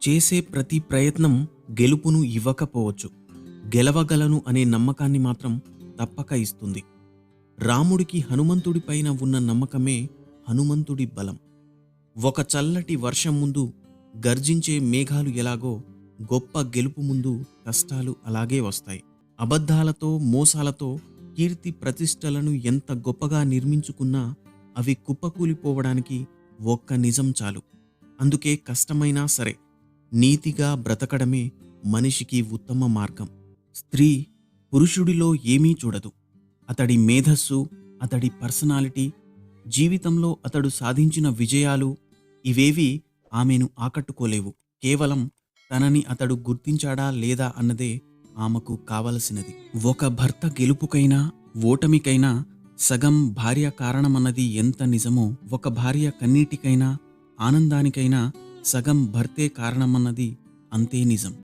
చేసే ప్రతి ప్రయత్నం గెలుపును ఇవ్వకపోవచ్చు. గెలవగలను అనే నమ్మకాన్ని మాత్రం తప్పక ఇస్తుంది. రాముడికి హనుమంతుడిపైన ఉన్న నమ్మకమే హనుమంతుడి బలం. ఒక చల్లటి వర్షం ముందు గర్జించే మేఘాలు ఎలాగో గొప్ప గెలుపు ముందు కష్టాలు అలాగే వస్తాయి. అబద్ధాలతో మోసాలతో కీర్తి ప్రతిష్టలను ఎంత గొప్పగా నిర్మించుకున్నా అవి కుప్పకూలిపోవడానికి ఒక్క నిజం చాలు. అందుకే కష్టమైనా సరే నీతిగా బ్రతకడమే మనిషికి ఉత్తమ మార్గం. స్త్రీ పురుషుడిలో ఏమీ చూడదు. అతడి మేధస్సు, అతడి పర్సనాలిటీ, జీవితంలో అతడు సాధించిన విజయాలు ఇవేవి ఆమెను ఆకట్టుకోలేవు. కేవలం తనని అతడు గుర్తించాడా లేదా అన్నదే ఆమెకు కావలసినది. ఒక భర్త గెలుపుకైనా ఓటమికైనా సగం భార్య కారణమన్నది ఎంత నిజమో, ఒక భార్య కన్నీటికైనా ఆనందానికైనా సగం భర్తే కారణమన్నది అంతే నిజం.